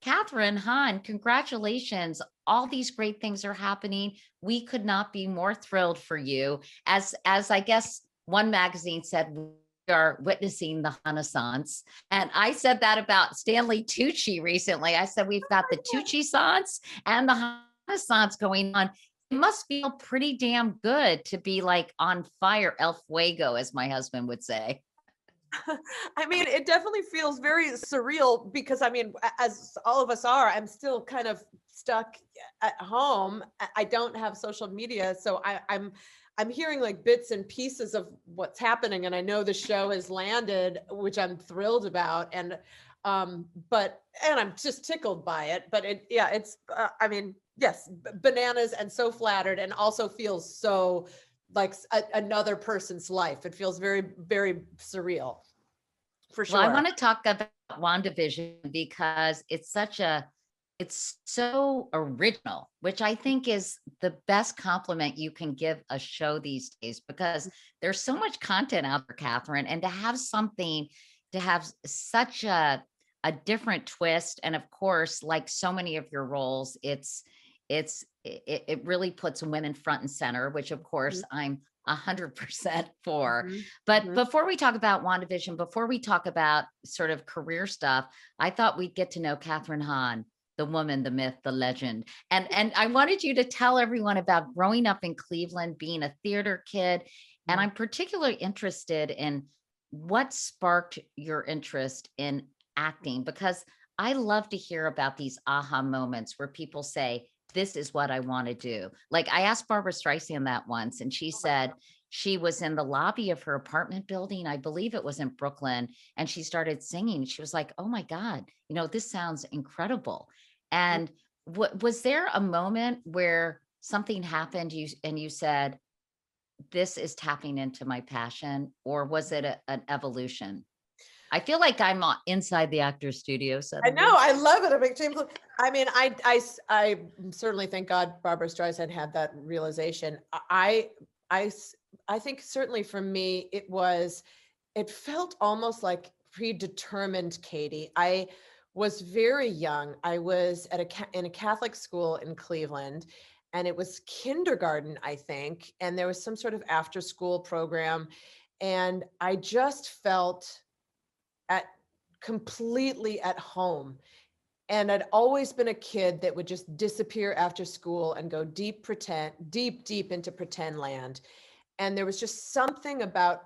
Kathryn Hahn, congratulations. All these great things are happening. We could not be more thrilled for you. As I guess one magazine said, we are witnessing the Renaissance. And I said that about Stanley Tucci recently. I said, we've got the Tucci Sance and the Renaissance going on. It must feel pretty damn good to be like on fire, el fuego, as my husband would say. I mean, it definitely feels very surreal because I mean, as all of us are, I'm still kind of stuck at home. I don't have social media, so I'm hearing like bits and pieces of what's happening, and I know the show has landed, which I'm thrilled about, and I'm just tickled by it. But it's I mean, yes, bananas, and so flattered, and also feels so like another person's life. It feels very, very surreal, for Well, I sure. want to talk about WandaVision because it's so original, which I think is the best compliment you can give a show these days because there's so much content out there, Kathryn, and to have something to have such a different twist, and of course, like so many of your roles, it really puts women front and center, which of course I'm 100% for. Mhm, But mhm. before we talk about WandaVision, before we talk about sort of career stuff, I thought we'd get to know Kathryn Hahn, the woman, the myth, the legend. And I wanted you to tell everyone about growing up in Cleveland, being a theater kid. And Mm. I'm particularly interested in what sparked your interest in acting, because I love to hear about these aha moments where people say, this is what I want to do. Like I asked Barbara Streisand that once, and she Oh my said God. she was in the lobby of her apartment building. I believe it was in Brooklyn. And she started singing. She was like, oh my God, this sounds incredible. Mm. And was there a moment where something happened and you said, this is tapping into my passion, or was it an evolution? I feel like I'm inside the actor's studio I know, suddenly. I love it. I mean, I certainly thank God Barbara Streisand had that realization. I think certainly for me, it felt almost like predetermined, Katie. I was very young. I was in a Catholic school in Cleveland, and it was kindergarten, I think, and there was some sort of after school program, and I just felt at completely at home. And I'd always been a kid that would just disappear after school and go deep into pretend land. And there was just something about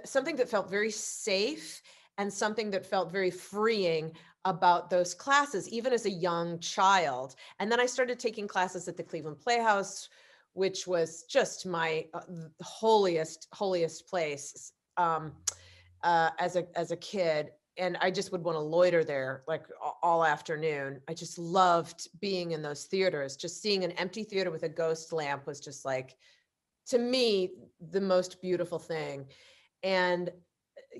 something that felt very safe and something that felt very freeing about those classes, even as a young child. And then I started taking classes at the Cleveland Playhouse, which was just my holiest place. As a kid, and I just would want to loiter there like all afternoon. I just loved being in those theaters. Just seeing an empty theater with a ghost lamp was just like, to me, the most beautiful thing. And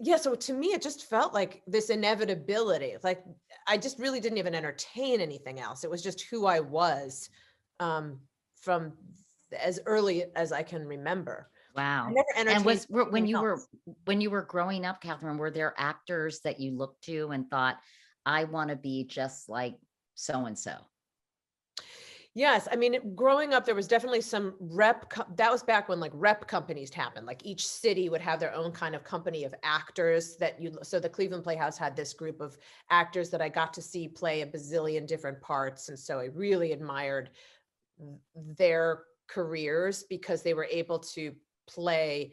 yeah, so to me it just felt like this inevitability. Like I just really didn't even entertain anything else. It was just who I was, from as early as I can remember. I Wow. never And entertained when anything you were else. growing up, Kathryn, were there actors that you looked to and thought, I want to be just like so and so? Yes, I mean, growing up, there was definitely some that was back when like rep companies happened. Like each city would have their own kind of company of actors so the Cleveland Playhouse had this group of actors that I got to see play a bazillion different parts. And so I really admired their careers because they were able to play,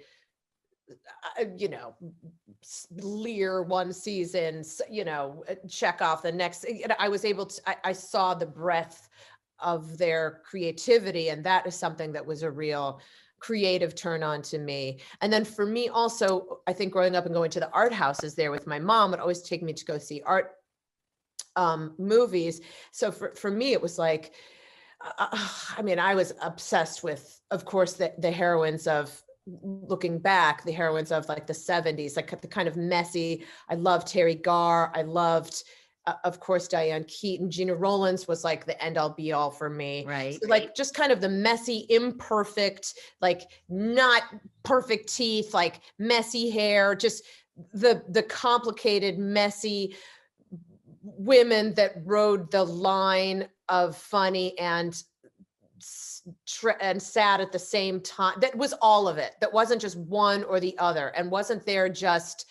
Lear one season, check off the next. I was able to, I saw the breadth of their creativity, and that is something that was a real creative turn on to me. And then for me also, I think growing up and going to the art houses there with my mom would always take me to go see art movies. So for me, it was like, I mean, I was obsessed with, of course, the heroines of, looking back, the heroines of like the 70s, like the kind of messy. I loved Terry Garr. I loved, of course, Diane Keaton. Gina Rowlands was like the end all be all for me. Right. So like just kind of the messy, imperfect, like not perfect teeth, like messy hair, just the complicated, messy women that rode the line of funny and sad at the same time. That was all of it. That wasn't just one or the other, and wasn't there just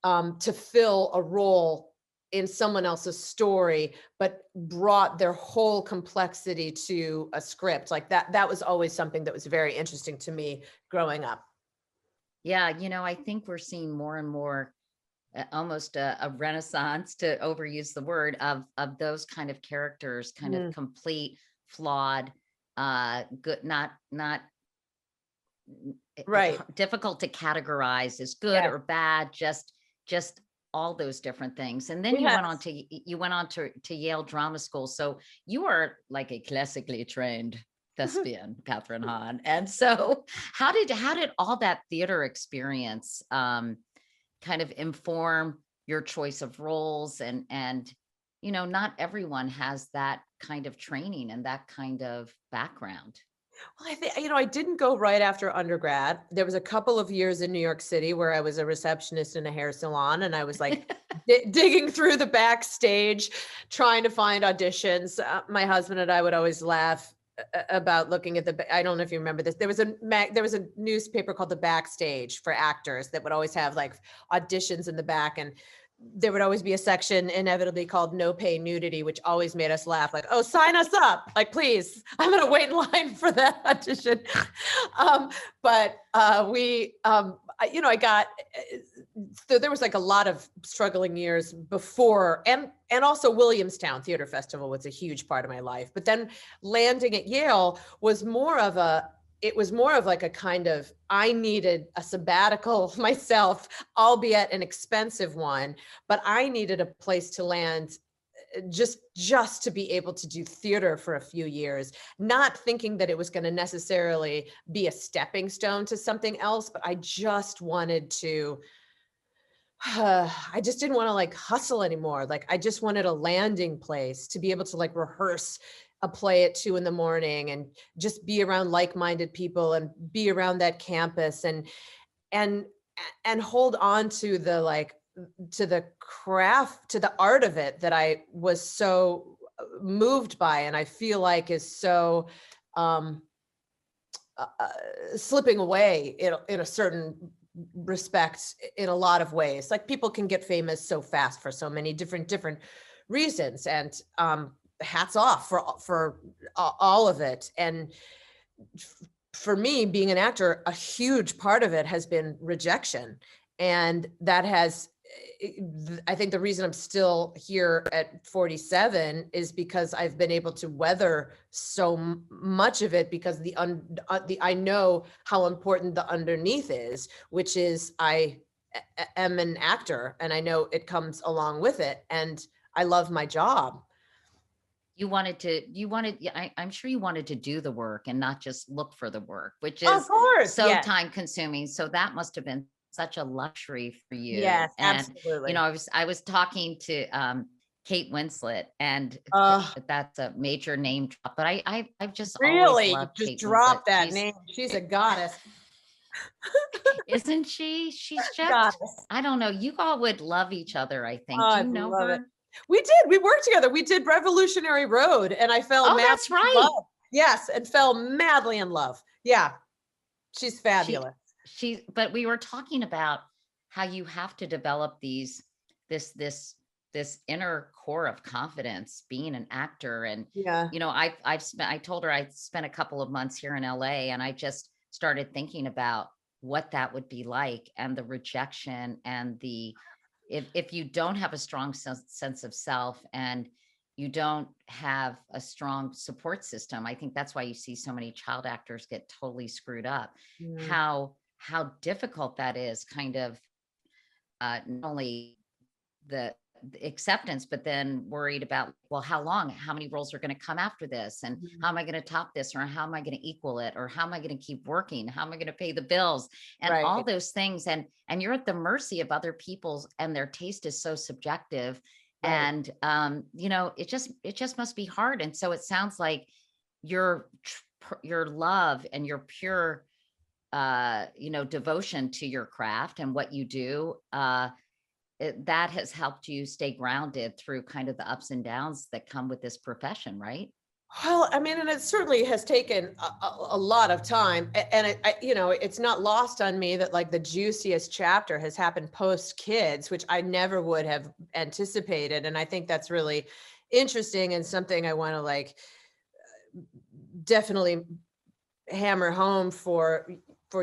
to fill a role in someone else's story, but brought their whole complexity to a script. Like that was always something that was very interesting to me growing up. Yeah, I think we're seeing more and more, almost a renaissance, to overuse the word, of those kind of characters, kind of Mm, complete, flawed, good, not right. difficult to categorize as good Yes. or bad, just all those different things. And then Yes. you went on to Yale Drama School. So you are like a classically trained thespian, Kathryn Hahn. And so how did all that theater experience kind of inform your choice of roles? And not everyone has that kind of training and that kind of background. Well, I think, I didn't go right after undergrad. There was a couple of years in New York City where I was a receptionist in a hair salon, and I was like digging through the backstage, trying to find auditions. My husband and I would always laugh about looking at I don't know if you remember this. There was a newspaper called The Backstage for actors that would always have like auditions in the back, and there would always be a section inevitably called no pay nudity, which always made us laugh. Like, oh, sign us up. Like, please, I'm going to wait in line for that audition. But I got, so there was like a lot of struggling years before, and also Williamstown Theater Festival was a huge part of my life. But then landing at Yale was more of like a kind of, I needed a sabbatical myself, albeit an expensive one, but I needed a place to land, just to be able to do theater for a few years, not thinking that it was going to necessarily be a stepping stone to something else, but I just wanted to, I just didn't want to like hustle anymore. Like I just wanted a landing place to be able to like rehearse a play at 2 a.m. and just be around like-minded people and be around that campus and hold on to the craft, to the art of it that I was so moved by, and I feel like is so slipping away in a certain respect, in a lot of ways. Like people can get famous so fast for so many different reasons, and hats off for all of it. And for me, being an actor, a huge part of it has been rejection, and that has, I think the reason I'm still here at 47 is because I've been able to weather so much of it, because I know how important the underneath is, which is I am an actor, and I know it comes along with it, and I love my job. I'm sure you wanted to do the work and not just look for the work, which Of is course, so yes, time consuming. So that must have been such a luxury for you. yes, And, absolutely. I was talking to Kate Winslet, and Uh, that's a major name drop, but I've just always really, loved just Kate Winslet. drop that name. She's a goddess. Isn't she? She's just, Goddess. I don't know. You all would love each other, I Oh, think. Do I you know love it. her? We did. We worked together. We did Revolutionary Road, and I fell Oh, madly that's in right. love. Yes, and fell madly in love. Yeah, she's She fabulous. but we were talking about how you have to develop this this this inner core of confidence being an actor. And Yeah. I told her I spent a couple of months here in LA, and I just started thinking about what that would be like, and the rejection, and the if you don't have a strong sense of self, and you don't have a strong support system. I think that's why you see so many child actors get totally screwed up. Mm, How difficult that is, kind of, not only the acceptance, but then worried about, well, how many roles are going to come after this? And mhm. how am I going to top this? Or how am I going to equal it? Or how am I going to keep working? How am I going to pay the bills? And all Right. those things. And you're at the mercy of other people's, and their taste is so subjective. Right. And, it just must be hard. And so it sounds like your love and your pure, devotion to your craft and what you do, that has helped you stay grounded through kind of the ups and downs that come with this profession, right? Well, I mean, and it certainly has taken a lot of time, and you know, it's not lost on me that like the juiciest chapter has happened post kids, which I never would have anticipated, and I think that's really interesting and something I want to like definitely hammer home for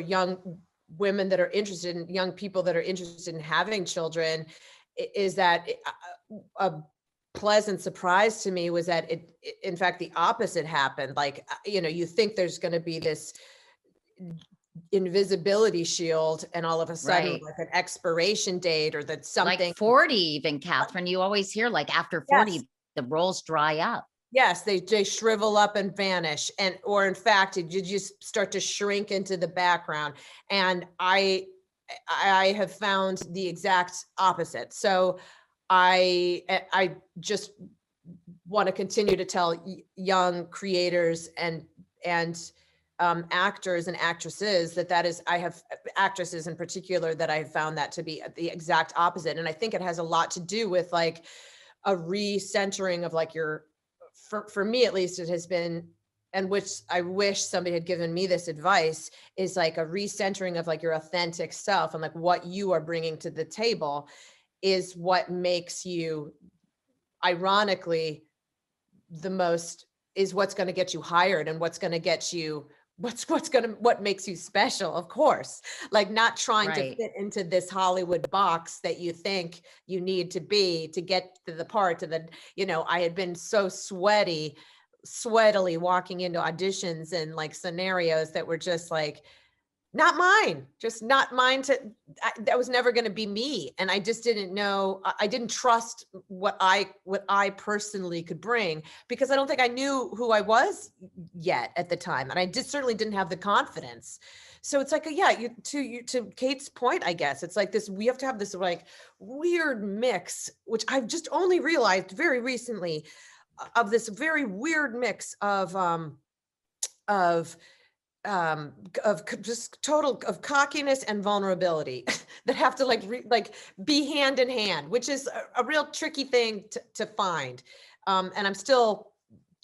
young women that are interested in young people that are interested in having children, is that a pleasant surprise to me was that in fact the opposite happened. Like you know, you think there's going to be this invisibility shield and all of a sudden Right. like an expiration date or that something. Like 40 even, Kathryn, you always hear like after Yes. 40, the roles dry up. Yes, they shrivel up and vanish, and or in fact, you just start to shrink into the background. And I have found the exact opposite. So I just want to continue to tell young creators and actors and actresses that is, I have actresses in particular that I have found that to be the exact opposite. And I think it has a lot to do with like a recentering of like your, for me at least, it has been, and which I wish somebody had given me this advice, is like a recentering of like your authentic self and like what you are bringing to the table is what makes you, ironically, the most, is what's going to get you hired and what's going to get you, what makes you special, of course. Like not trying to Right. fit into this Hollywood box that you think you need to be to get to the part, to the, you know, I had been so sweatily walking into auditions and like scenarios that were just like not mine, just not mine that was never going to be me. And I just didn't know, I didn't trust what I personally could bring, because I don't think I knew who I was yet at the time. And I just certainly didn't have the confidence. So it's like, yeah, to Kate's point, I guess it's like this, we have to have this like weird mix, which I've just only realized very recently, of this very weird mix of just total of cockiness and vulnerability that have to like be hand in hand, which is a real tricky thing to find. And I'm still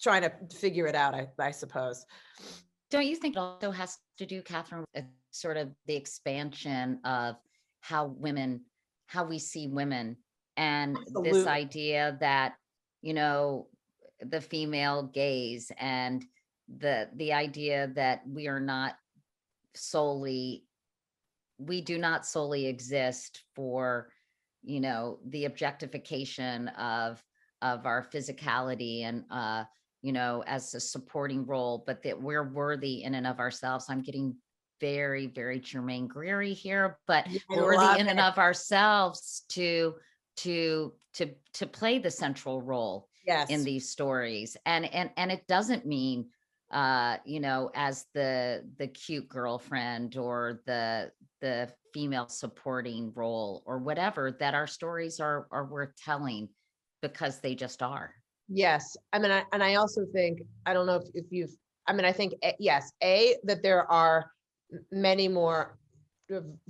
trying to figure it out, I suppose. Don't you think it also has to do, Kathryn, with sort of the expansion of how we see women, and this Absolutely. idea that, you know, the female gaze, and the idea that we do not solely exist for, you know, the objectification of our physicality and you know, as a supporting role, but that we're worthy in and of ourselves. I'm getting very, very Germaine Greery here, but Yeah, I we're worthy love in and it. of ourselves to play the central role in Yes. these stories. And it doesn't mean you know, as the cute girlfriend or the female supporting role or whatever, that our stories are worth telling, because they just are. Yes. I mean, and I also think, I don't know if you've, I mean, I think, yes, that there are many more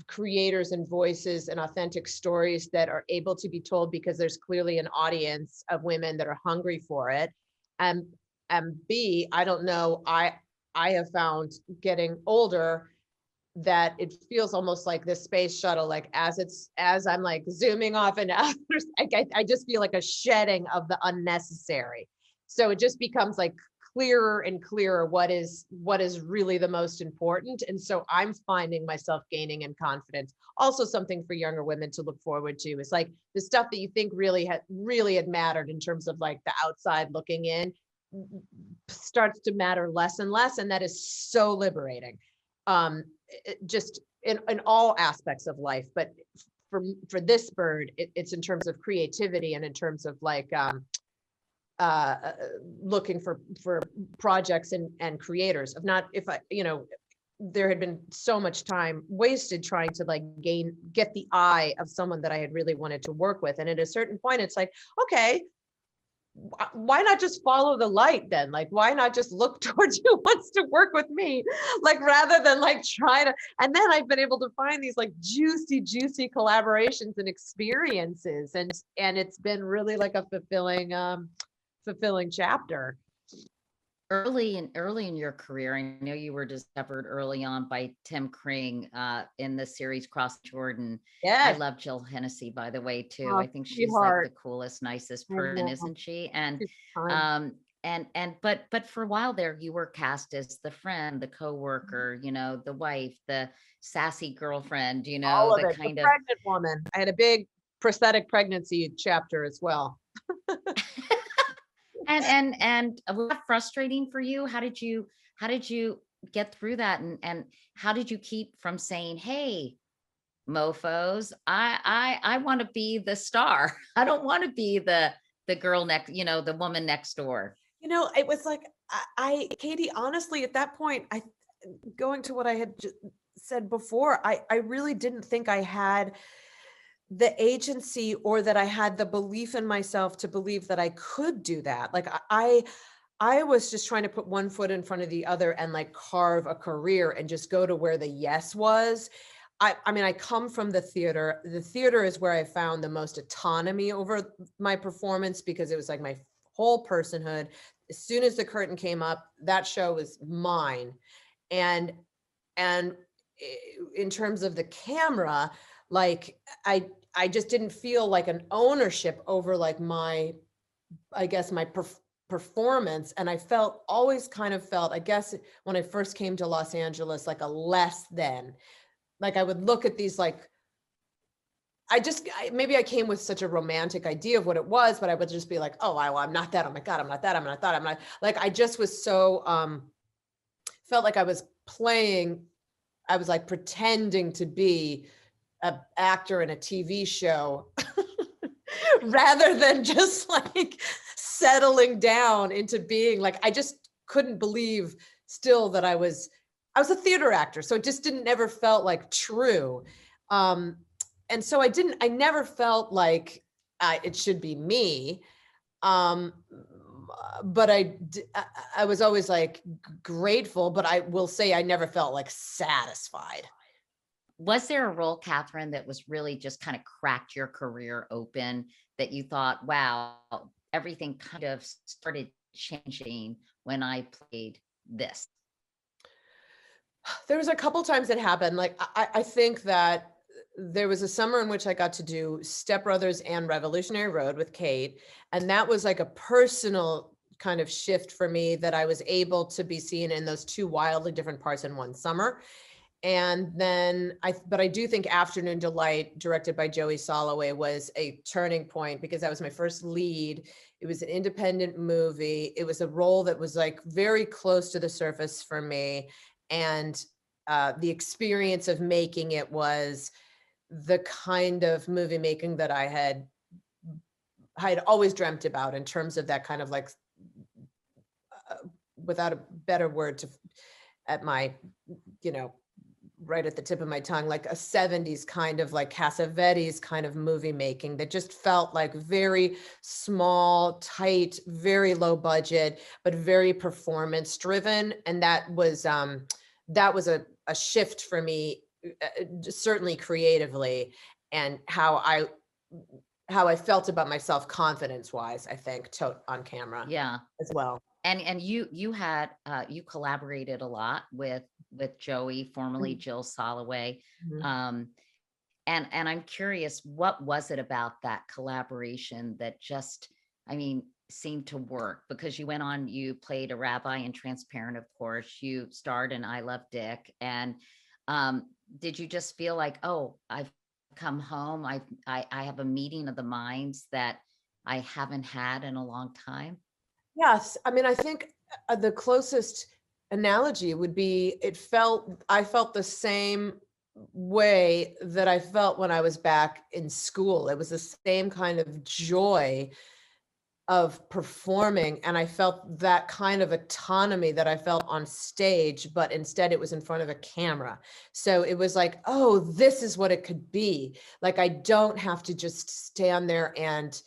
creators and voices and authentic stories that are able to be told because there's clearly an audience of women that are hungry for it. And, and B, I don't know, I have found getting older that it feels almost like this space shuttle, like as I'm like zooming off into others, I just feel like a shedding of the unnecessary. So it just becomes like clearer and clearer what is really the most important. And so I'm finding myself gaining in confidence. Also something for younger women to look forward to is like the stuff that you think really had mattered in terms of like the outside looking in starts to matter less and less. And that is so liberating. Just in all aspects of life, but for this bird, it's in terms of creativity and in terms of like looking for projects and creators. Of not, if I, you know, there had been so much time wasted trying to like get the eye of someone that I had really wanted to work with, and at a certain point, it's like, okay, why not just follow the light then? Like, why not just look towards who wants to work with me? Like, rather than like try to, and then I've been able to find these like juicy collaborations and experiences. And it's been really like a fulfilling chapter. Early in your career, I know you were discovered early on by Tim Kring in the series Cross Jordan. I Yes. love Jill Hennessy, by the way, too. Oh, I think she's like the sweetheart. coolest, nicest I person, know. isn't she? And She's kind. um but for a while there, you were cast as the friend, the coworker, the wife, the sassy girlfriend, All of the it. The kind of pregnant woman. I had a big prosthetic pregnancy chapter as well. and was that frustrating for you? How did you get through that? And how did you keep from saying, hey, mofos, I want to be the star. I don't want to be the girl next, the woman next door. It was like, Katie, honestly, at that point, going to what I had said before, I really didn't think I had the agency or that I had the belief in myself to believe that I could do that. Like I was just trying to put one foot in front of the other and like carve a career and just go to where the yes was. I mean, I come from the theater. The theater is where I found the most autonomy over my performance because it was like my whole personhood. As soon as the curtain came up, that show was mine. And in terms of the camera, like I just didn't feel like an ownership over like my, I guess my performance. And I always kind of felt, I guess when I first came to Los Angeles, like a less than. Like I would look at these like, maybe I came with such a romantic idea of what it was, but I would just be like, oh, I'm not that. Oh my God, I'm not that. I'm not that. I'm not, like, I just was so, felt like I was like pretending to be an actor in a TV show rather than just like settling down into being like, I just couldn't believe still that I was a theater actor. So it just never felt like true. And so I never felt like it should be me. But I was always like grateful, but I will say I never felt like satisfied. Was there a role, Kathryn, that was really just kind of cracked your career open that you thought, wow, everything kind of started changing when I played this? There was a couple times it happened. Like I think that there was a summer in which I got to do Step Brothers and Revolutionary Road with Kate. And that was like a personal kind of shift for me that I was able to be seen in those two wildly different parts in one summer. And then but I do think Afternoon Delight, directed by Joey Soloway, was a turning point because that was my first lead. It was an independent movie. It was a role that was like very close to the surface for me. And the experience of making it was the kind of movie making that I had always dreamt about in terms of that kind of like, without a better word, at my, right at the tip of my tongue, like a 70s kind of like Cassavetes kind of movie making that just felt like very small, tight, very low budget, but very performance driven. And that was a shift for me, certainly creatively, and how I felt about myself confidence wise, I think, on camera. Yeah. As well. And you had you collaborated a lot with Joey, formerly Jill Soloway. Mhm. And I'm curious, what was it about that collaboration that just, seemed to work? Because you played a rabbi in Transparent, of course. You starred in I Love Dick. And did you just feel like, oh, I've come home, I have a meeting of the minds that I haven't had in a long time? Yes. I mean, I think the closest analogy would be I felt the same way that I felt when I was back in school. It was the same kind of joy of performing. And I felt that kind of autonomy that I felt on stage, but instead it was in front of a camera. So it was like, oh, this is what it could be. Like, I don't have to just stand there and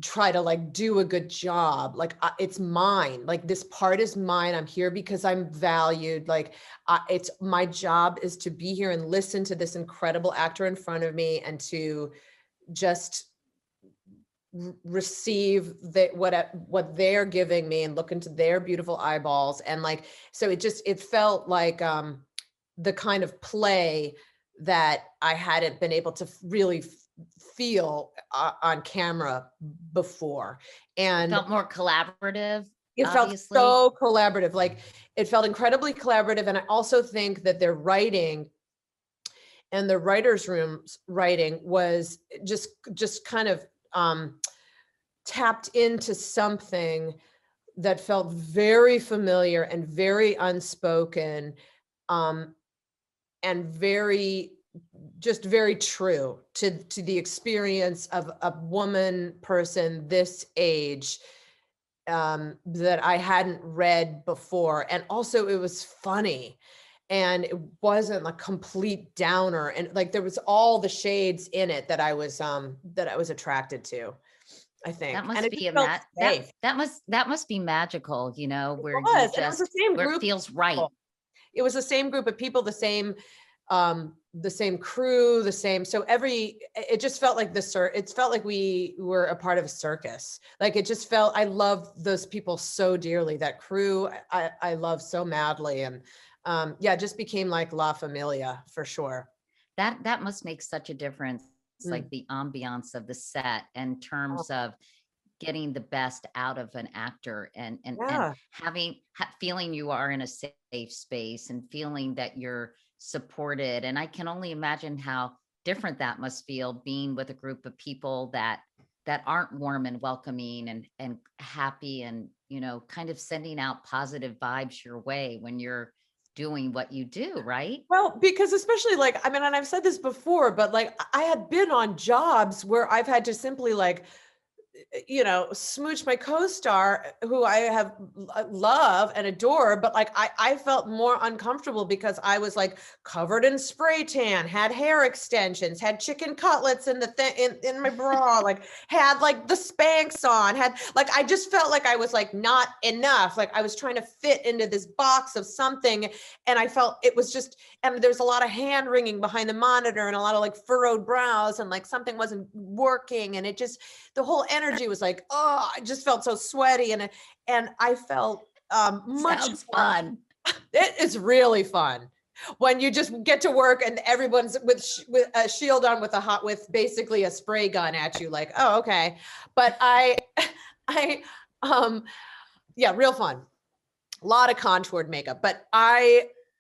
try to like do a good job. Like it's mine. Like this part is mine. I'm here because I'm valued. Like it's my job is to be here and listen to this incredible actor in front of me and to just receive what they're giving me and look into their beautiful eyeballs. And like, so it felt like the kind of play that I hadn't been able to really feel on camera before. It And felt more collaborative, it felt obviously. so collaborative. Like it felt incredibly collaborative. And I also think that their writing and the writer's room's writing was just kind of tapped into something that felt very familiar and very unspoken, and very true to the experience of a woman person this age, that I hadn't read before. And also it was funny and it wasn't a complete downer. And like, there was all the shades in it that I was attracted to, I think. That And must it be just a felt safe. that must be magical, you know, It where you was, and it was the just same where group it feels of right. people. It was the same group of people, the same crew, the same. So it just felt like it felt like we were a part of a circus. Like it just felt, I love those people so dearly. That crew, I love so madly. And yeah, it just became like La Familia for sure. That must make such a difference, Mm. like the ambiance of the set in Oh, terms of getting the best out of an actor and yeah. feeling you are in a safe space and feeling that you're supported. And I can only imagine how different that must feel being with a group of people that aren't warm and welcoming and happy and, you know, kind of sending out positive vibes your way when you're doing what you do, right? Well, because especially like, I mean, and I've said this before, but like I had been on jobs where I've had to simply like, smooch my co-star who I have love and adore, but like I felt more uncomfortable because I was like covered in spray tan, had hair extensions, had chicken cutlets in the in my bra, like had like the Spanx on, had like, I just felt like I was like not enough. Like I was trying to fit into this box of something. And I felt it was just, and there's a lot of hand wringing behind the monitor and a lot of like furrowed brows and like something wasn't working. And it just, the whole energy was like, oh, I just felt so sweaty. And I felt much Sounds more, fun. it is really fun when you just get to work and everyone's with a shield on with basically a spray gun at you, like, oh, okay. But I yeah, real fun. A lot of contoured makeup, but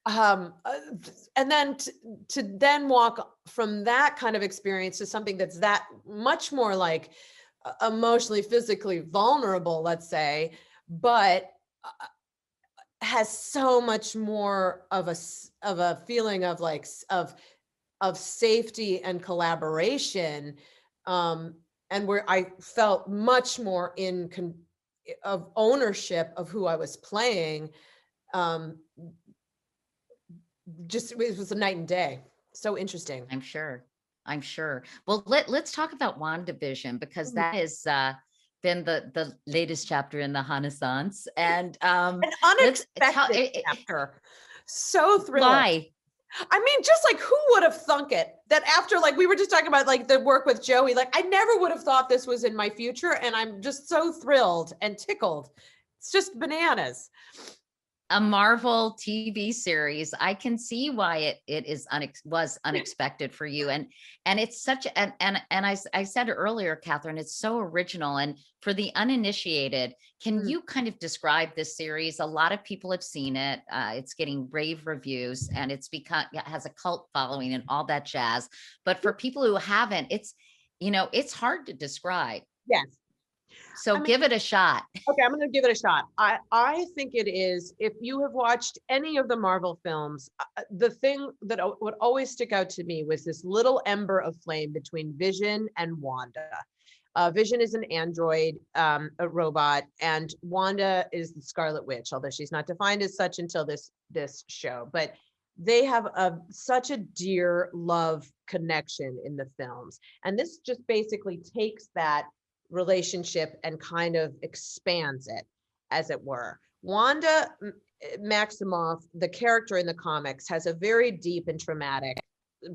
and then to then walk from that kind of experience to something that's that much more like emotionally, physically vulnerable, let's say, but has so much more of a feeling of like of safety and collaboration, and where I felt much more of ownership of who I was playing. um just, it was a night and day. So interesting. I'm sure. I'm sure. Well, let's talk about WandaVision because Mhm. that has been the latest chapter in the Renaissance. And An let's tell unexpected chapter. So thrilling. why. I mean, just like who would have thunk it that after, like we were just talking about like the work with Joey, like I never would have thought this was in my future. And I'm just so thrilled and tickled. It's just bananas. A Marvel TV series. I can see why was unexpected for you, and it's such and I said earlier, Kathryn, it's so original. And for the uninitiated, can Mm. you kind of describe this series? A lot of people have seen it. It's getting rave reviews, and it has a cult following and all that jazz. But for people who haven't, it's hard to describe. Yes. So I mean, give it a shot. okay, I'm going to give it a shot. I think it is, if you have watched any of the Marvel films, the thing that would always stick out to me was this little ember of flame between Vision and Wanda. Vision is an android, a robot, and Wanda is the Scarlet Witch, although she's not defined as such until this show. But they have such a dear love connection in the films, and this just basically takes that relationship and kind of expands it, as it were. Wanda Maximoff, the character in the comics, has a very deep and traumatic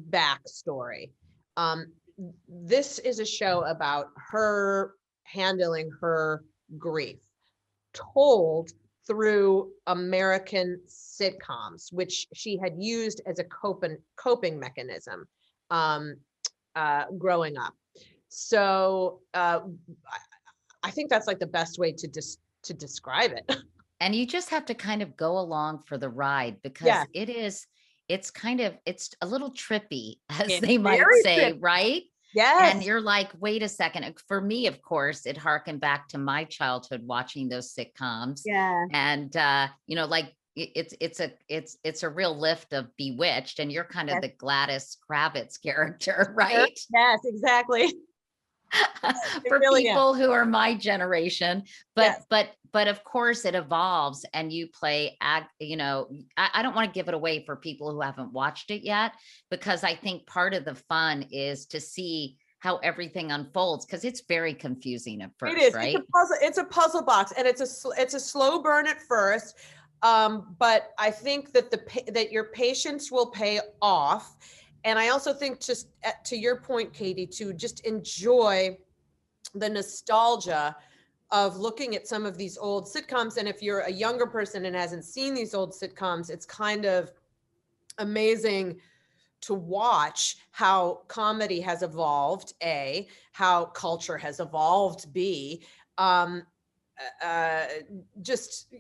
backstory. This is a show about her handling her grief, told through American sitcoms, which she had used as a coping mechanism growing up. So I think that's like the best way to describe it. And you just have to kind of go along for the ride Yeah, because it's kind of, it's a little trippy, as it's they might very say, tricky. right? And Yes. you're like, wait a second. For me, of course, it harkened back to my childhood watching those sitcoms. Yeah. And like it's a real lift of Bewitched, and you're kind of Yes. the Gladys Kravitz character, Sure. right? Yes, exactly. It For really is. people who are my generation. But Yes. but of course it evolves, and you play I don't want to give it away for people who haven't watched it yet, because I think part of the fun is to see how everything unfolds, because it's very confusing at It first, is. It's a right? puzzle. It's a puzzle box, and it's a slow burn at first. But I think that that your patience will pay off. And I also think, just to your point, Katie, to just enjoy the nostalgia of looking at some of these old sitcoms. And if you're a younger person and hasn't seen these old sitcoms, it's kind of amazing to watch how comedy has evolved, A, how culture has evolved, B. Um, uh, just,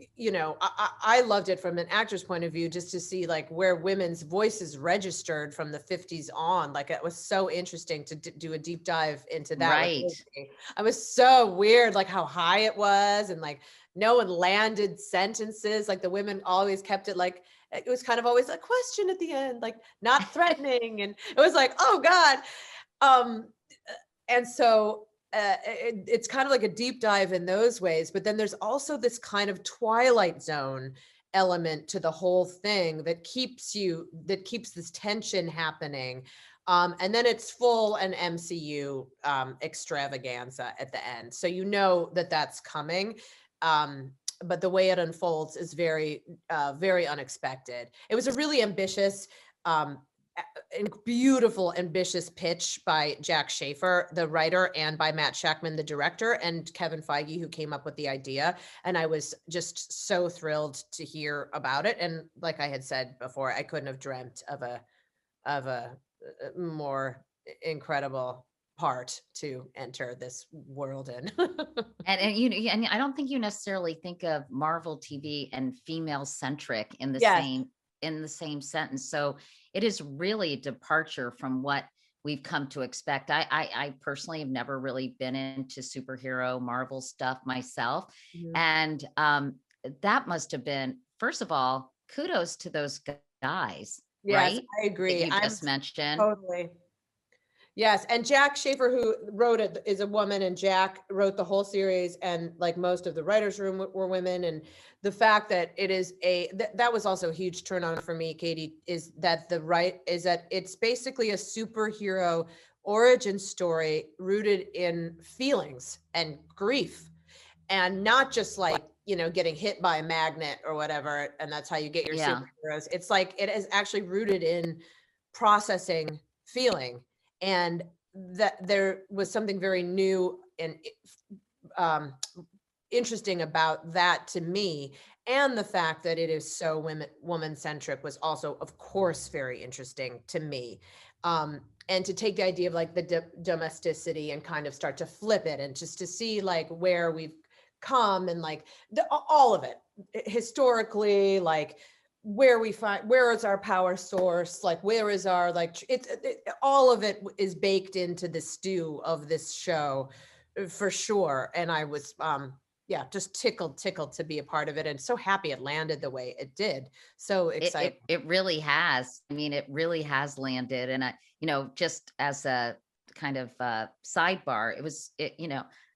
I loved it from an actor's point of view, just to see like where women's voices registered from the 50s on. Like, it was so interesting to do a deep dive into that with Right. Lizzie. I was so weird, like how high it was, and like no one landed sentences. Like the women always kept it like, it was kind of always a question at the end, like not threatening. And it was like, oh God. And so it's kind of like a deep dive in those ways. But then there's also this kind of Twilight Zone element to the whole thing that keeps this tension happening. And then it's full an MCU extravaganza at the end. So that that's coming. But the way it unfolds is very, very unexpected. It was a really ambitious, beautiful, ambitious pitch by Jack Schaefer, the writer, and by Matt Shackman, the director, and Kevin Feige, who came up with the idea. And I was just so thrilled to hear about it. And like I had said before, I couldn't have dreamt of a more incredible part to enter this world in. And I don't think you necessarily think of Marvel TV and female centric in the Yes. same sentence. So it is really a departure from what we've come to expect. I personally have never really been into superhero Marvel stuff myself. Mhm. And that must have been, first of all, kudos to those guys, Yes, right? I That agree. you just mentioned. Totally. Yes, and Jack Schaefer, who wrote it, is a woman, and Jack wrote the whole series, and like most of the writers' room were women. And the fact that it is that was also a huge turn on for me, Katie, is that it's basically a superhero origin story rooted in feelings and grief, and not just like, getting hit by a magnet or whatever, and that's how you get your Yeah. superheroes. It's like it is actually rooted in processing feeling, and that there was something very new and um, interesting about that to me. And the fact that it is so woman centric was also, of course, very interesting to me. And to take the idea of like the domesticity and kind of start to flip it, and just to see like where we've come, and like all of it historically, like where is our power source, like where is our, like all of it is baked into the stew of this show, for sure. And I was just tickled to be a part of it, and so happy it landed the way it did. So excited. It really has. I mean, it really has landed. And just as a kind of sidebar,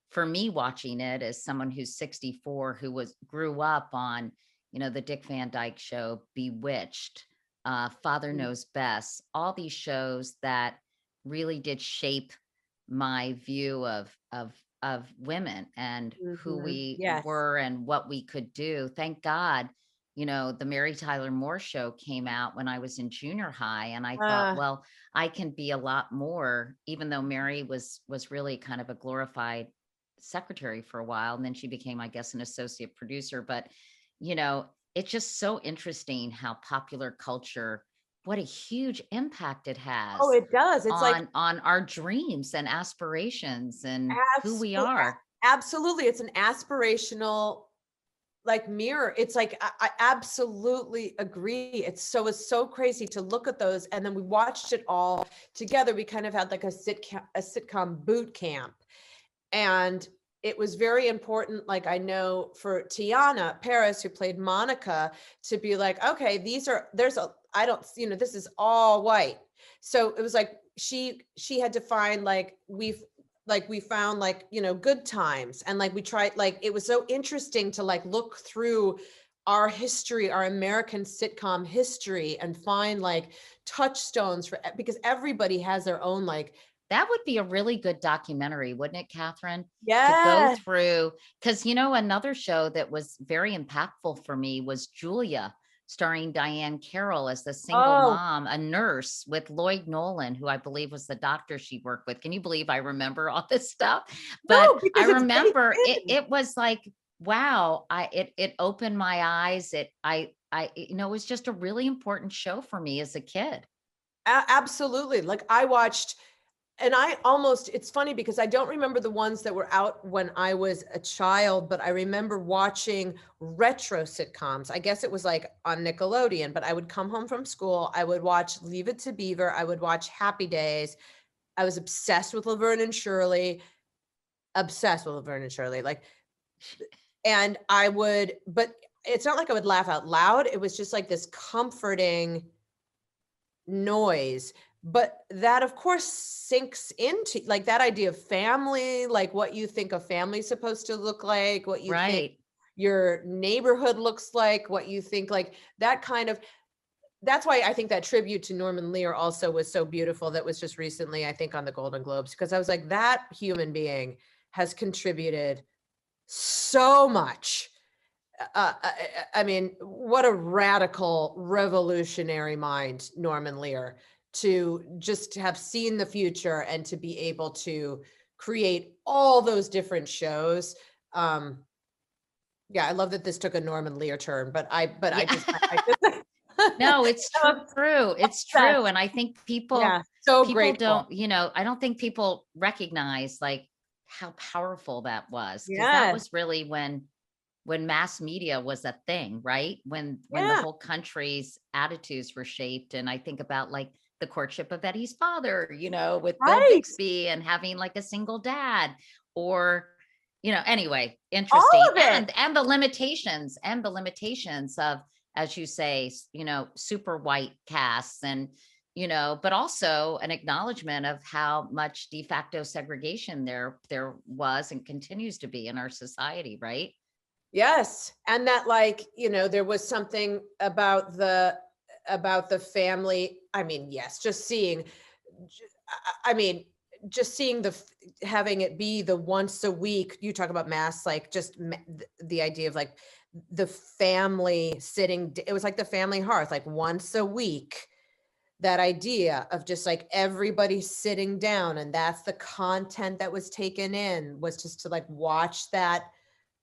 for me watching it as someone who's 64, who grew up on, the Dick Van Dyke Show, Bewitched, Father Knows Best, all these shows that really did shape my view of of women and who we Yes. were and what we could do. Thank God, the Mary Tyler Moore Show came out when I was in junior high, and I thought, Uh, well, I can be a lot more, even though Mary was really kind of a glorified secretary for a while, and then she became, I guess, an associate producer. But you know, it's just so interesting how popular culture, what a huge impact it oh, has it does. It's like on our dreams and aspirations and who we absolutely, are. absolutely. It's an aspirational like mirror. It's like I absolutely agree. It's so crazy to look at those, and then we watched it all together. We kind of had like a sitcom boot camp, and it was very important. Like I know for Tiana Paris, who played Monica, to be like, okay, there's a I don't this is all white. So it was like she had to find we found good times, and like we tried, like it was so interesting to like look through our history, our American sitcom history, and find like touchstones because everybody has their own like That would be a really good documentary, wouldn't it, Kathryn? To go yeah. through, because another show that was very impactful for me was Julia, starring Diane Carroll as the single Oh mom, a nurse with Lloyd Nolan, who I believe was the doctor she worked with. Can you believe I remember all this stuff? But no, I because it's baked remember it, in. it was like, wow, it opened my eyes. It was just a really important show for me as a kid. Absolutely. Like I watched, and it's funny because I don't remember the ones that were out when I was a child, but I remember watching retro sitcoms. I guess it was like on Nickelodeon, but I would come home from school. I would watch Leave It to Beaver. I would watch Happy Days. I was obsessed with Laverne and Shirley, like, and but it's not like I would laugh out loud. It was just like this comforting noise, but that of course sinks into like that idea of family, like what you think a family's supposed to look like, what you think Right. your neighborhood looks like, what you think like that kind of. That's why I think that tribute to Norman Lear also was so beautiful. That was just recently, I think, on the Golden Globes, because I was like, that human being has contributed so much. I mean, what a radical, revolutionary mind, Norman Lear, to just have seen the future and to be able to create all those different shows. Yeah, I love that this took a Norman Lear turn, but I Yeah. just, I just, No, it's I'm true. It's obsessed. true. And I think people Yeah, so people grateful. don't, I don't think people recognize like how powerful that was, because that Yes, was really when mass media was a thing, right? When the yeah, whole country's attitudes were shaped. And I think about like the courtship of Eddie's father, with Bill right. Bixby and having like a single dad, or anyway, All interesting. of it. And the limitations of, as you say, super white casts, and but also an acknowledgement of how much de facto segregation there was and continues to be in our society, right? Yes. And that there was something about the family. I mean, yes, just seeing I mean, just seeing having it be the once a week, you talk about mass, like just the idea of like the family sitting, it was like the family hearth, like once a week, that idea of just like everybody sitting down, and that's the content that was taken in, was just to like watch that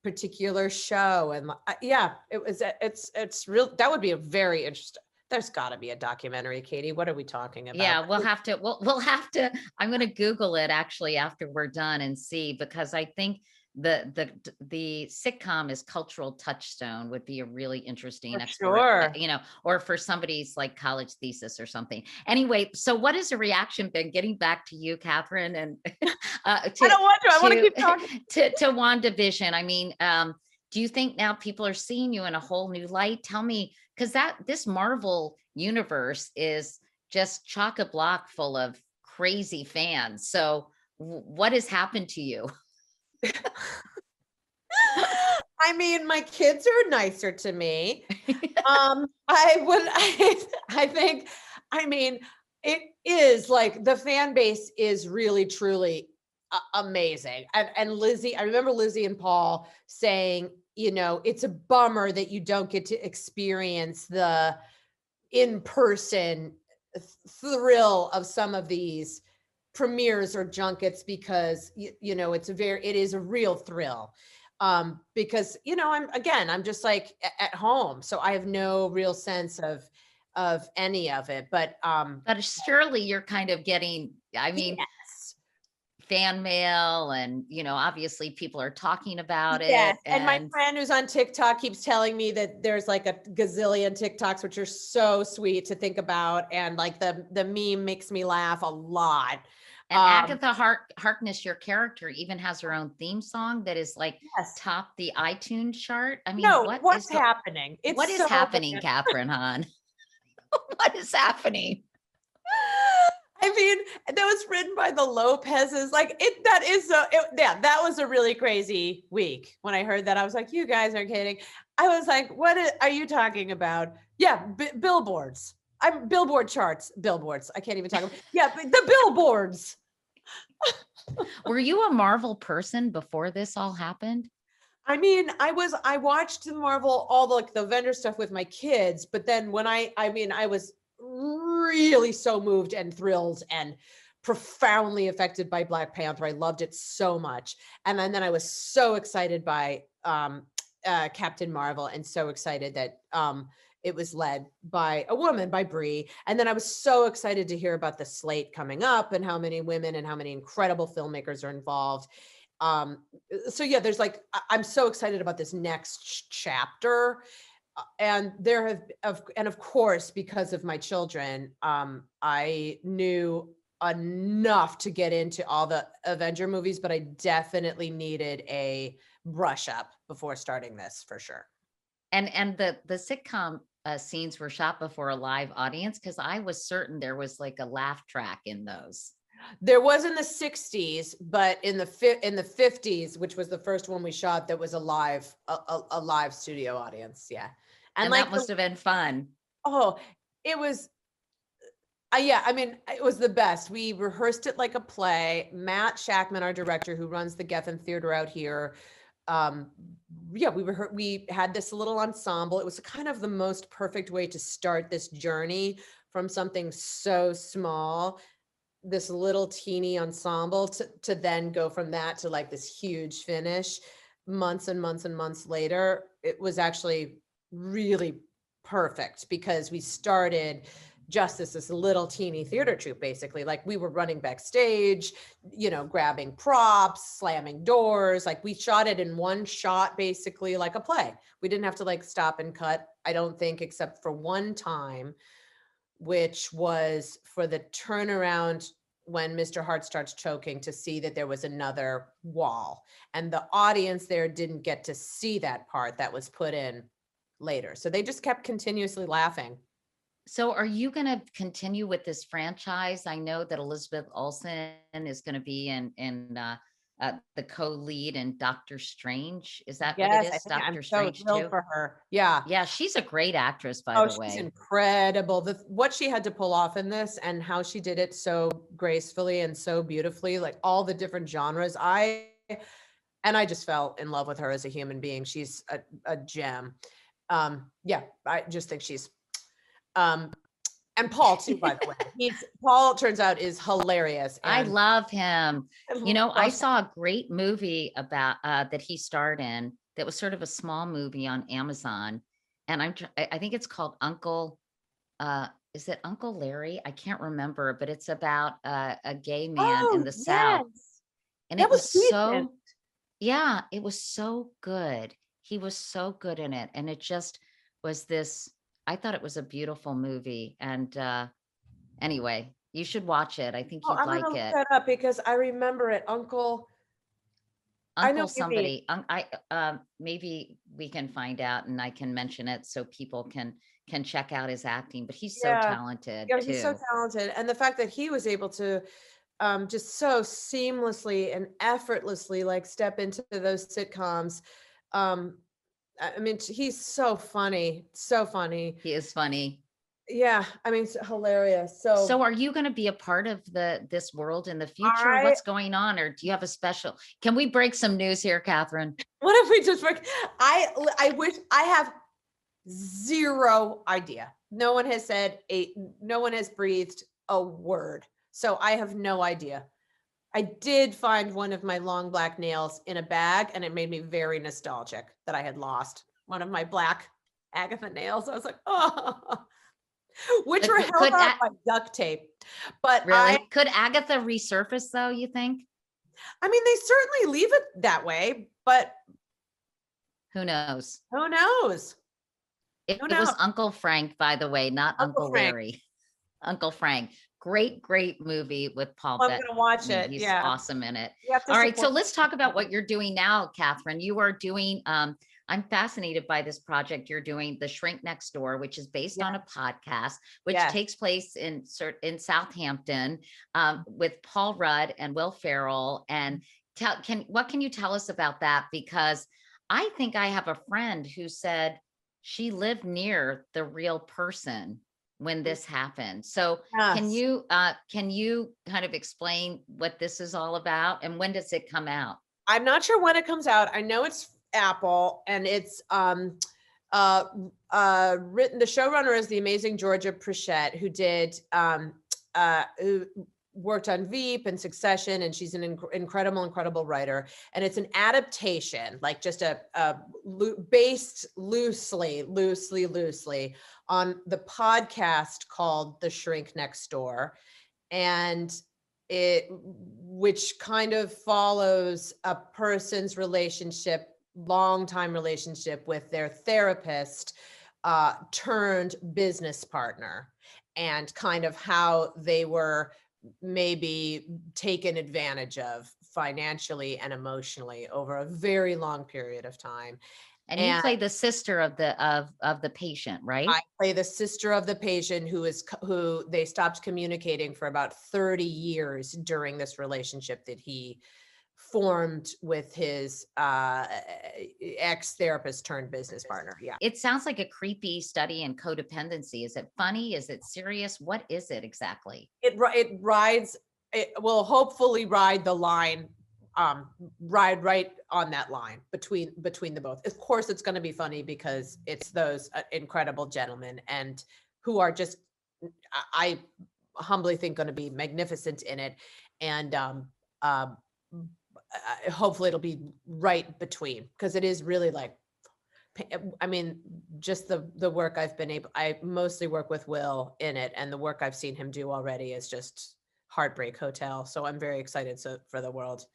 particular show. And yeah, it's real. That would be a very interesting, there's got to be a documentary. Katie, what are we talking about? Yeah, we'll have to. I'm going to Google it actually after we're done and see, because I think the sitcom as cultural touchstone would be a really For interesting sure. or for somebody's like college thesis or something. Anyway, so what has the reaction been? Getting back to you, Kathryn, and I to don't want to, I want to to keep talking. to WandaVision. I mean, do you think now people are seeing you in a whole new light? Tell me, because this Marvel universe is just chock-a-block full of crazy fans. So what has happened to you? I mean, my kids are nicer to me. I think, I mean, it is like the fan base is really truly amazing. And Lizzie, I remember Lizzie and Paul saying, you know, it's a bummer that you don't get to experience the in-person thrill of some of these premieres or junkets, because you know, it is a real thrill. Because, you know, I'm just like at home, so I have no real sense of any of it. But But surely you're kind of getting, I mean, yes. fan mail and, obviously people are talking about Yes, it and my and friend who's on TikTok keeps telling me that there's like a gazillion TikToks, which are so sweet to think about, and like the meme makes me laugh a lot. Um, Agatha Harkness, your character, even has her own theme song that is like yes. top the iTunes chart. I mean, No, what's happening? what It's is so happening, Kathryn Hahn? What is happening? I mean, that was written by the Lopez's. Like yeah, that was a really crazy week. When I heard that, I was like, you guys are kidding. I was like, are you talking about? Yeah, billboards. I'm billboard charts, billboards. I can't even talk about. Yeah, but the billboards. Were you a Marvel person before this all happened? I mean, I watched the Marvel, all the, like the vendor stuff with my kids, but then when I was really so moved and thrilled and profoundly affected by Black Panther. I loved it so much. And then I was so excited by Captain Marvel, and so excited that it was led by a woman, by Brie. And then I was so excited to hear about the slate coming up and how many women and how many incredible filmmakers are involved. So yeah, there's like, I'm so excited about this next chapter. And there and of course, because of my children, I knew enough to get into all the Avenger movies, but I definitely needed a brush up before starting this, for sure. And the sitcom scenes were shot before a live audience, because I was certain there was like a laugh track in those. There was in the 60s, but in the 50s, which was the first one we shot, that was a live studio audience. Yeah. And Like that must have been fun. oh, it was yeah, I mean, it was the best. We rehearsed it like a play. Matt Shackman, our director, who runs the Gethin Theater out here, yeah, we had this little ensemble. It was kind of the most perfect way to start this journey from something so small, this little teeny ensemble, to then go from that to like this huge finish months and months and months later. It was actually really perfect, because we started just this little teeny theater troupe, basically. Like, we were running backstage, you know, grabbing props, slamming doors. Like, we shot it in one shot, basically like a play. We didn't have to like stop and cut, I don't think, except for one time, which was for the turnaround when Mr. Hart starts choking, to see that there was another wall. And the audience there didn't get to see that part that was put in later. So they just kept continuously laughing. So are you going to continue with this franchise? I know that Elizabeth Olsen is going to be in the co-lead in Doctor Strange. Is that what it Yes, I is? think I'm Doctor so Strange thrilled too? for her. Yeah. Yeah, she's a great actress, by Oh, the she's way. incredible. What she had to pull off in this, and how she did it so gracefully and so beautifully, like all the different genres. I just fell in love with her as a human being. She's a gem. Yeah, I just think she's um and Paul too, by the way. Paul, turns out, is hilarious. I And love him. I I love him. saw a great movie about that he starred in, that was sort of a small movie on Amazon. And I think it's called Uncle, is it Uncle Larry? I can't remember, but it's about a gay man in Oh, the South. yes. And That it was was recent. yeah, it was so good. He was so good in it. And it just was this, I thought it was a beautiful movie. And anyway, you should watch it. I think Oh, you'd I'm gonna like look it. that up, because I remember it. Uncle, I know Uncle what you mean. somebody, maybe we can find out and I can mention it so people can check out his acting, but he's so Yeah. talented Yeah, he's so too. talented. And the fact that he was able to just so seamlessly and effortlessly like step into those sitcoms. Um, I mean, he's so funny, so funny. He is funny. Yeah, I mean, it's hilarious. So So are you going to be a part of this world in the future? I, What's going on? Or do you have a special, can we break some news here, Kathryn? what if we just work? I wish I have zero idea. No one has said no one has breathed a word. So I have no idea. I did find one of my long black nails in a bag, and it made me very nostalgic that I had lost one of my black Agatha nails. I was like, oh, which were held Could on by duct tape. But really, could Agatha resurface though, you think? I mean, they certainly leave it that way, but Who knows? who knows? Who It knows? was Uncle Frank, by the way, not Uncle Uncle Frank. Larry. Uncle Frank. Great movie with Paul Well, I'm going to watch Bettany. it. He's Yeah. awesome in it. You have to All right, so support. let's talk about what you're doing now, Kathryn. You are doing, I'm fascinated by this project. You're doing The Shrink Next Door, which is based on a podcast, which Yes. takes place in Southampton, with Paul Rudd and Will Ferrell. And what can you tell us about that? Because I think I have a friend who said she lived near the real person when this happened. So can Yes. you kind of explain what this is all about and when does it come out? I'm not sure when it comes out. I know it's Apple, and it's written. The showrunner is the amazing Georgia Prichette, who did who worked on Veep and Succession, and she's an incredible writer. And it's an adaptation, like just based loosely on the podcast called The Shrink Next Door, and which kind of follows a person's long-time relationship with their therapist turned business partner, and kind of how they were maybe taken advantage of financially and emotionally over a very long period of time. And you play the sister of the patient, right? I play the sister of the patient who they stopped communicating for about 30 years during this relationship that he formed with his ex-therapist turned business partner. Yeah. It sounds like a creepy study in codependency. Is it funny? Is it serious? What is it exactly? It will hopefully ride the line, ride right on that line between the both. Of course, it's going to be funny because it's those incredible gentlemen, and who are just, I humbly think, going to be magnificent in it. And hopefully it'll be right between, because it is really like, I mean, just the work I mostly work with Will in it, and the work I've seen him do already is just Heartbreak Hotel. So I'm very excited for the world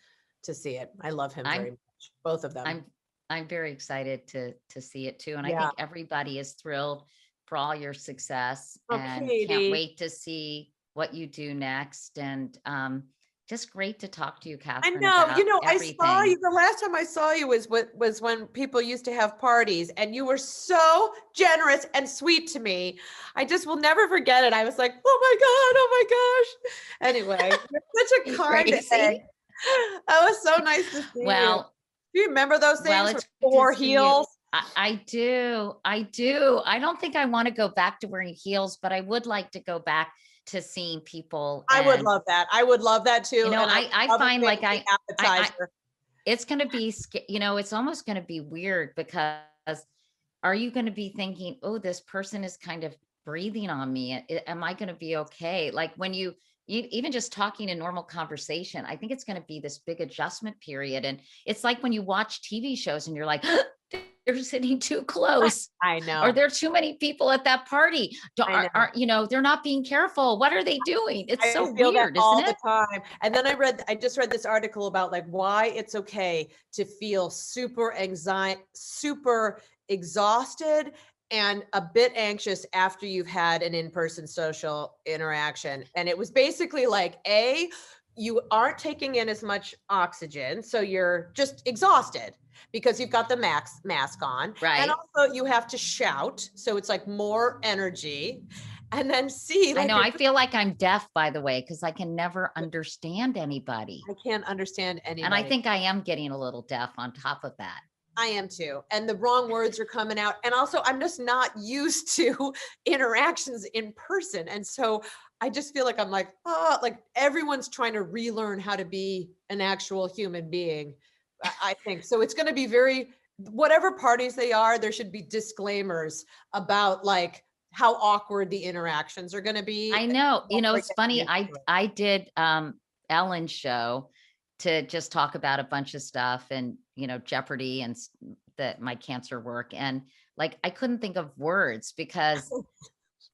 to see it. I love him very much, both of them. I'm very excited to see it too. And I Yeah. think everybody is thrilled for all your success, and Katie. can't wait to see what you do next. And just great to talk to you, Kathryn. I know, I saw you, everything. the last time I saw you was when people used to have parties, and you were so generous and sweet to me. I just will never forget it. I was like, oh my gosh. Anyway, you're such a kind egg. That was so nice to see you. Well, Do you remember those things? well, with it's four good to see you. heels? I do. I don't think I want to go back to wearing heels, but I would like to go back to seeing people. I would and, love that. I would love that too. You know, and I love a find like fancy I appetizer. it's going to be, it's almost going to be weird, because are you going to be thinking, oh, this person is kind of breathing on me? Am I going to be okay? Like when you even just talking in normal conversation, I think it's going to be this big adjustment period. And it's like when you watch TV shows and you're like, they're sitting too close. I know. Or there are too many people at that party. They're not being careful. What are they doing? It's so feel weird, that all isn't it? the time. And then I just read this article about like why it's okay to feel super exhausted and a bit anxious after you've had an in-person social interaction. And it was basically like, you aren't taking in as much oxygen, so you're just exhausted because you've got the mask on. Right. And also you have to shout, so it's like more energy. And then I know, I feel like I'm deaf, by the way, because I can never understand anybody. I can't understand anybody. And I think I am getting a little deaf on top of that. I am too. And the wrong words are coming out. And also, I'm just not used to interactions in person. And so I just feel like I'm like, oh, like everyone's trying to relearn how to be an actual human being. I think so. It's going to be very, whatever parties they are, there should be disclaimers about like how awkward the interactions are going to be. I know, Before it's you get funny. used to it. I did Ellen's show to just talk about a bunch of stuff and, Jeopardy and that my cancer work. And like, I couldn't think of words because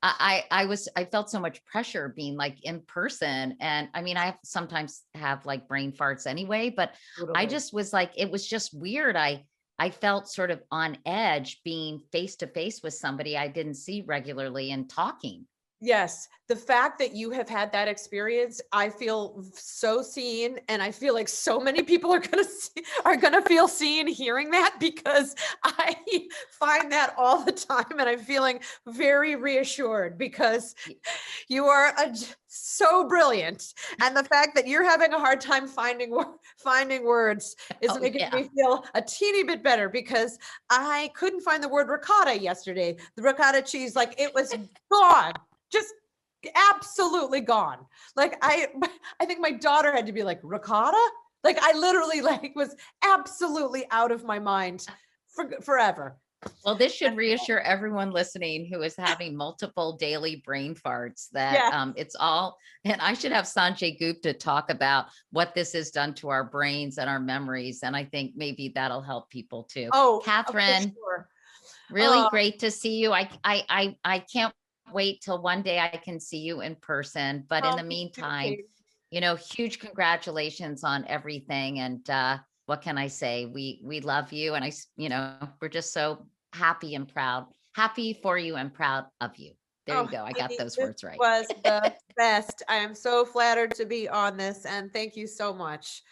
I felt so much pressure being like in person. And I mean, I sometimes have like brain farts anyway, but I Totally. just was like, it was just weird. I felt sort of on edge being face to face with somebody I didn't see regularly and talking. Yes, the fact that you have had that experience, I feel so seen, and I feel like so many people are gonna feel seen hearing that, because I find that all the time, and I'm feeling very reassured because Y- you are so brilliant, and the fact that you're having a hard time finding words is Oh making yeah. me feel a teeny bit better, because I couldn't find the word ricotta yesterday. The ricotta cheese, like it was gone. Just absolutely gone. Like I think my daughter had to be like, ricotta? Like I literally like was absolutely out of my mind forever. Well, this should reassure everyone listening who is having multiple daily brain farts that Yeah. it's all, and I should have Sanjay Gupta talk about what this has done to our brains and our memories. And I think maybe that'll help people too. Oh, for Catherine, sure. really Oh, great to see you. I can't wait till one day I can see you in person. But in oh, the me too, meantime, Katie. huge congratulations on everything. And what can I say? We love you, and we're just so happy for you and proud of you. There you Oh, go. I got Katie, those this words right. was the best. I am so flattered to be on this, and thank you so much.